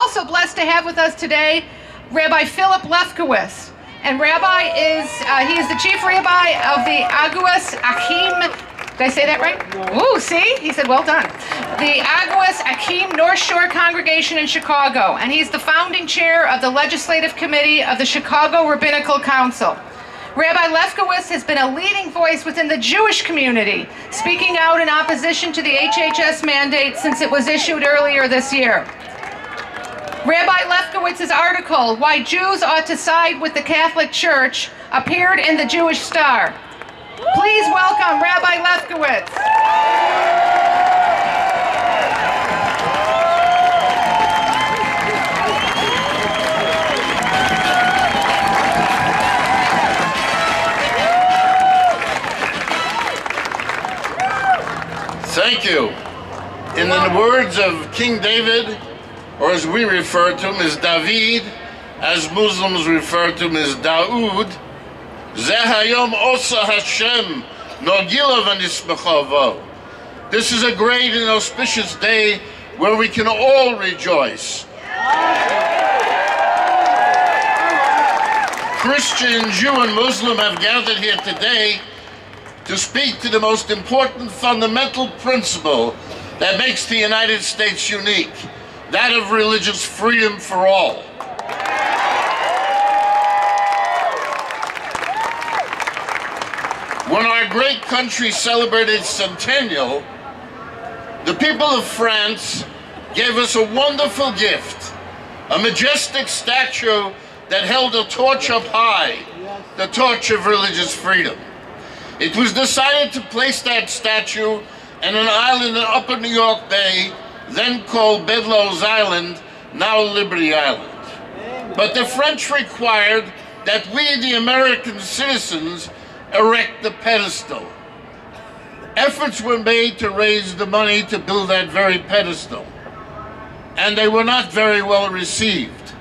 also blessed to have with us today Rabbi Philip Lefkowitz. And Rabbi is, he is the chief rabbi of the Aguas Achim, did I say that right? Ooh, see? He said, well done. The Aguas Achim North Shore Congregation in Chicago. And he's the founding chair of the Legislative Committee of the Chicago Rabbinical Council. Rabbi Lefkowitz has been a leading voice within the Jewish community, speaking out in opposition to the HHS mandate since it was issued earlier this year. Rabbi Lefkowitz's article, Why Jews Ought to Side with the Catholic Church, appeared in the Jewish Star. Please welcome Rabbi Lefkowitz. Thank you. In the words of King David, or as we refer to him as David, as Muslims refer to him as Daoud, Zeh hayom osa Hashem, nogila v'nismecha vo. This is a great and auspicious day where we can all rejoice. Christian, Jew, and Muslim have gathered here today to speak to the most important fundamental principle that makes the United States unique, that of religious freedom for all. When our great country celebrated its centennial, the people of France gave us a wonderful gift, a majestic statue that held a torch up high, the torch of religious freedom. It was decided to place that statue on an island in Upper New York Bay, then called Bedloe's Island, now Liberty Island. But the French required that we, the American citizens, erect the pedestal. Efforts were made to raise the money to build that very pedestal, and they were not very well received.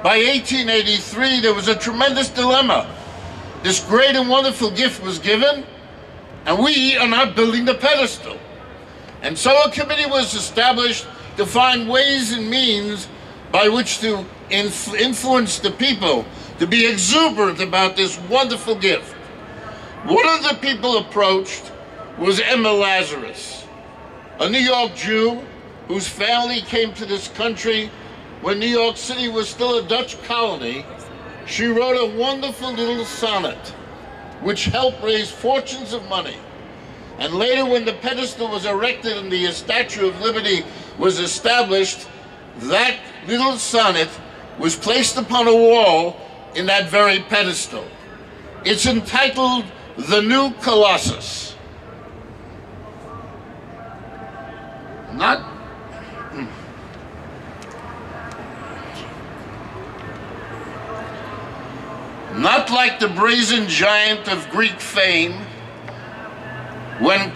By 1883, there was a tremendous dilemma. This great and wonderful gift was given, and we are not building the pedestal. And so a committee was established to find ways and means by which to influence the people to be exuberant about this wonderful gift. One of the people approached was Emma Lazarus, a New York Jew whose family came to this country when New York City was still a Dutch colony. She wrote a wonderful little sonnet which helped raise fortunes of money. And later, when the pedestal was erected and the Statue of Liberty was established, that little sonnet was placed upon a wall in that very pedestal. It's entitled The New Colossus. Not like the brazen giant of Greek fame, when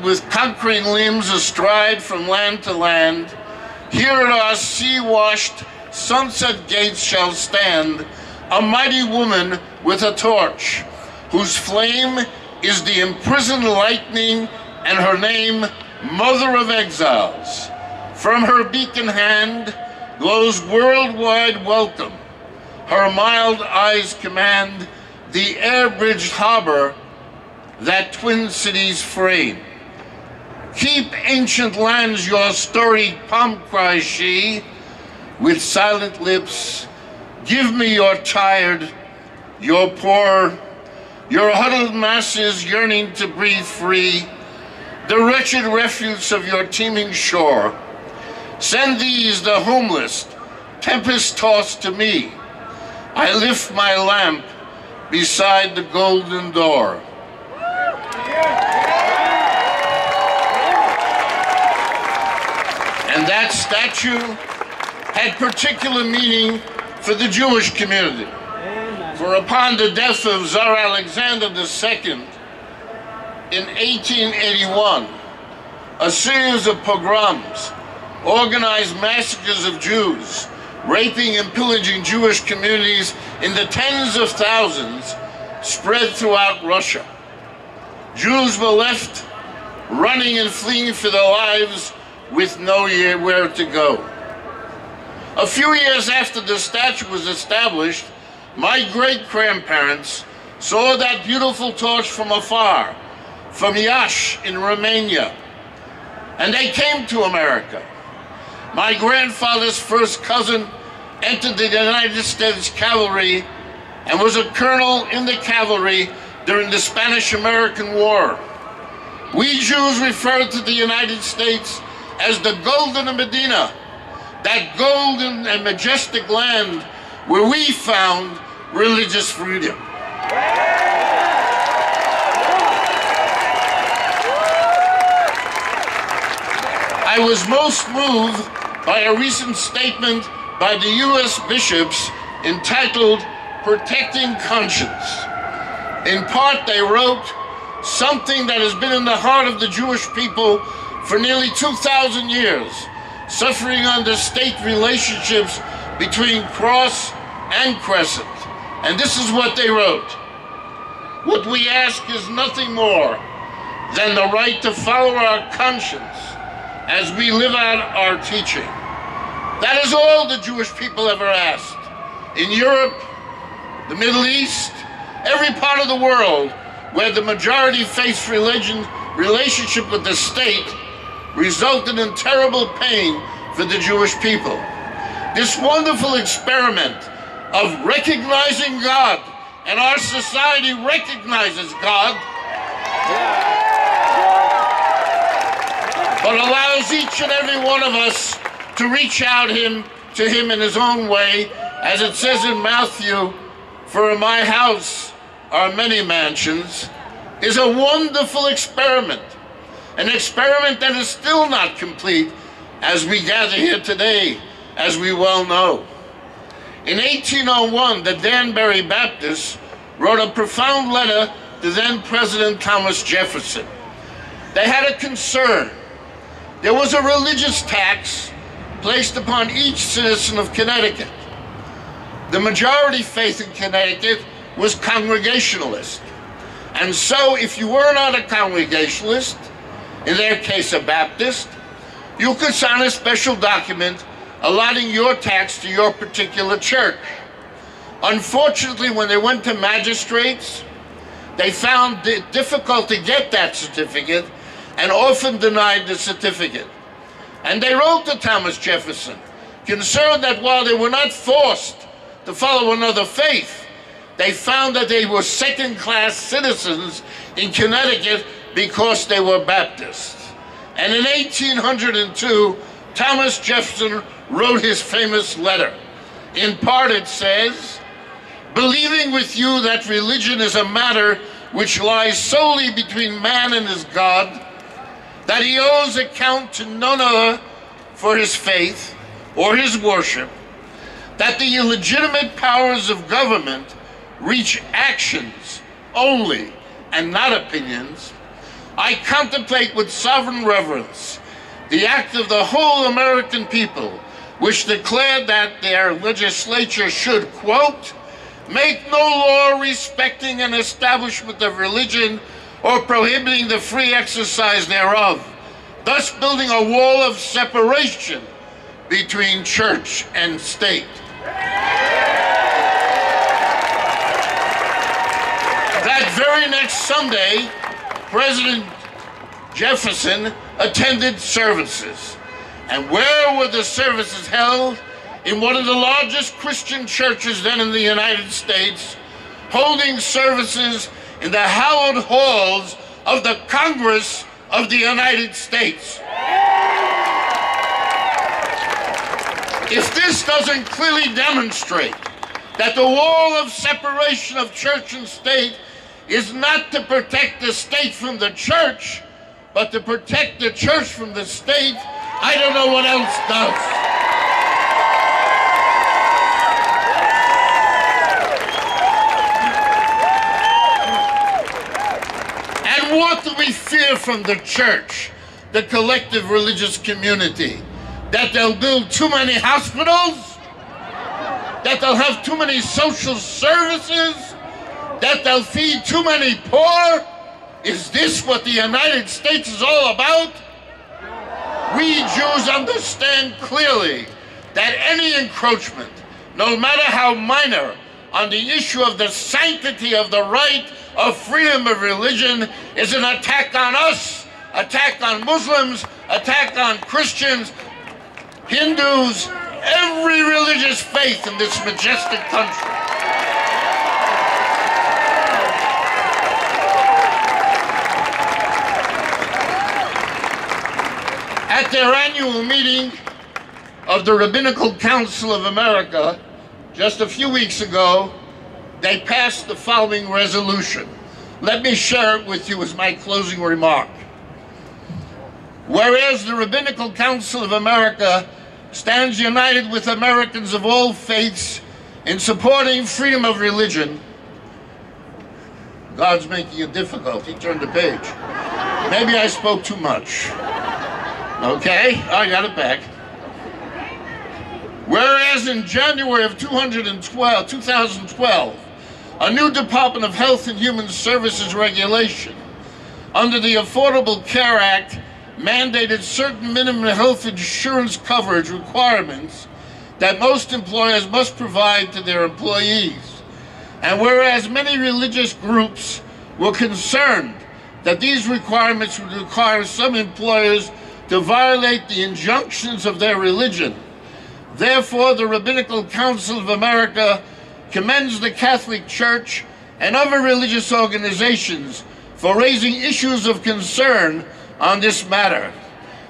with conquering limbs astride from land to land, here at our sea-washed sunset gates shall stand a mighty woman with a torch, whose flame is the imprisoned lightning, and her name, Mother of Exiles. From her beacon hand glows worldwide welcome. Her mild eyes command the air-bridged harbor that twin cities frame. Keep ancient lands your storied pomp, cries she, with silent lips. Give me your tired, your poor, your huddled masses yearning to breathe free, the wretched refuse of your teeming shore. Send these, the homeless, tempest-tossed to me. I lift my lamp beside the golden door. And that statue had particular meaning for the Jewish community. For upon the death of Tsar Alexander II in 1881, a series of pogroms, organized massacres of Jews, raping and pillaging Jewish communities in the tens of thousands, spread throughout Russia. Jews were left running and fleeing for their lives with nowhere to go. A few years after the statue was established, my great-grandparents saw that beautiful torch from afar, from Iași in Romania, and they came to America. My grandfather's first cousin entered the United States Cavalry and was a colonel in the cavalry during the Spanish-American War. We Jews refer to the United States as the Golden Medina, that golden and majestic land where we found religious freedom. I was most moved by a recent statement by the U.S. bishops entitled "Protecting Conscience." In part, they wrote, something that has been in the heart of the Jewish people for nearly 2,000 years, suffering under state relationships between cross and crescent. And this is what they wrote: "What we ask is nothing more than the right to follow our conscience as we live out our teaching." That is all the Jewish people ever asked. In Europe, the Middle East, every part of the world where the majority faced relationship with the state resulted in terrible pain for the Jewish people. This wonderful experiment of recognizing God, and our society recognizes God, but allows each and every one of us to reach out to him in his own way, as it says in Matthew, "For in my house are many mansions," is a wonderful experiment. An experiment that is still not complete as we gather here today, as we well know. In 1801, the Danbury Baptists wrote a profound letter to then President Thomas Jefferson. They had a concern. There was a religious tax placed upon each citizen of Connecticut. The majority faith in Connecticut was Congregationalist. And so if you were not a Congregationalist, in their case a Baptist, you could sign a special document allotting your tax to your particular church. Unfortunately, when they went to magistrates, they found it difficult to get that certificate and often denied the certificate. And they wrote to Thomas Jefferson, concerned that while they were not forced to follow another faith, they found that they were second-class citizens in Connecticut because they were Baptists. And in 1802, Thomas Jefferson wrote his famous letter. In part it says, "Believing with you that religion is a matter which lies solely between man and his God, that he owes account to none other for his faith or his worship, that the illegitimate powers of government reach actions only and not opinions, I contemplate with sovereign reverence the act of the whole American people, which declared that their legislature should, quote, make no law respecting an establishment of religion or prohibiting the free exercise thereof, thus building a wall of separation between church and state." That very next Sunday, President Jefferson attended services. And where were the services held? In one of the largest Christian churches then in the United States, holding services in the hallowed halls of the Congress of the United States. If this doesn't clearly demonstrate that the wall of separation of church and state is not to protect the state from the church, but to protect the church from the state, I don't know what else does. And what do we fear from the church, the collective religious community? That they'll build too many hospitals? That they'll have too many social services? That they'll feed too many poor? Is this what the United States is all about? We Jews understand clearly that any encroachment, no matter how minor, on the issue of the sanctity of the right of freedom of religion is an attack on us, attack on Muslims, attack on Christians, Hindus, every religious faith in this majestic country. At their annual meeting of the Rabbinical Council of America, just a few weeks ago, they passed the following resolution. Let me share it with you as my closing remark. Whereas the Rabbinical Council of America stands united with Americans of all faiths in supporting freedom of religion. God's making it difficult. He turned the page. Maybe I spoke too much. Okay, I got it back. Whereas in January of 2012, a new Department of Health and Human Services regulation under the Affordable Care Act mandated certain minimum health insurance coverage requirements that most employers must provide to their employees. And whereas many religious groups were concerned that these requirements would require some employers to violate the injunctions of their religion, therefore the Rabbinical Council of America commends the Catholic Church and other religious organizations for raising issues of concern on this matter,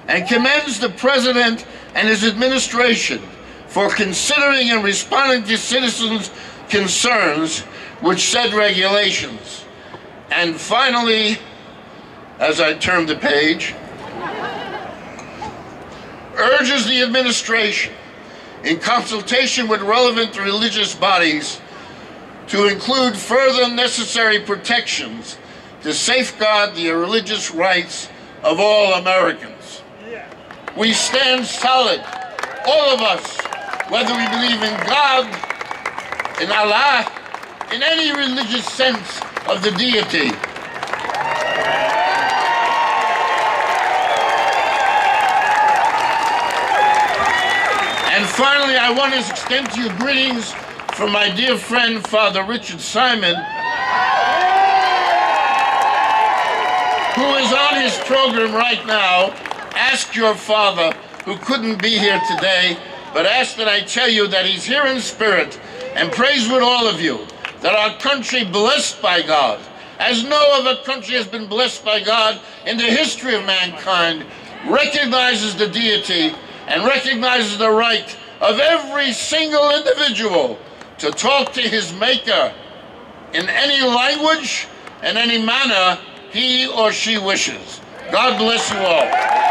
and commends the President and his administration for considering and responding to citizens' concerns with said regulations. And finally, as I turn the page, urges the administration, in consultation with relevant religious bodies, to include further necessary protections to safeguard the religious rights of all Americans. We stand solid, all of us, whether we believe in God, in Allah, in any religious sense of the deity. And finally, I want to extend to you greetings from my dear friend, Father Richard Simon, who is on his program right now. Ask your father, who couldn't be here today, but ask that I tell you that he's here in spirit and prays with all of you that our country, blessed by God, as no other country has been blessed by God in the history of mankind, recognizes the deity and recognizes the right of every single individual to talk to his Maker in any language and any manner he or she wishes. God bless you all.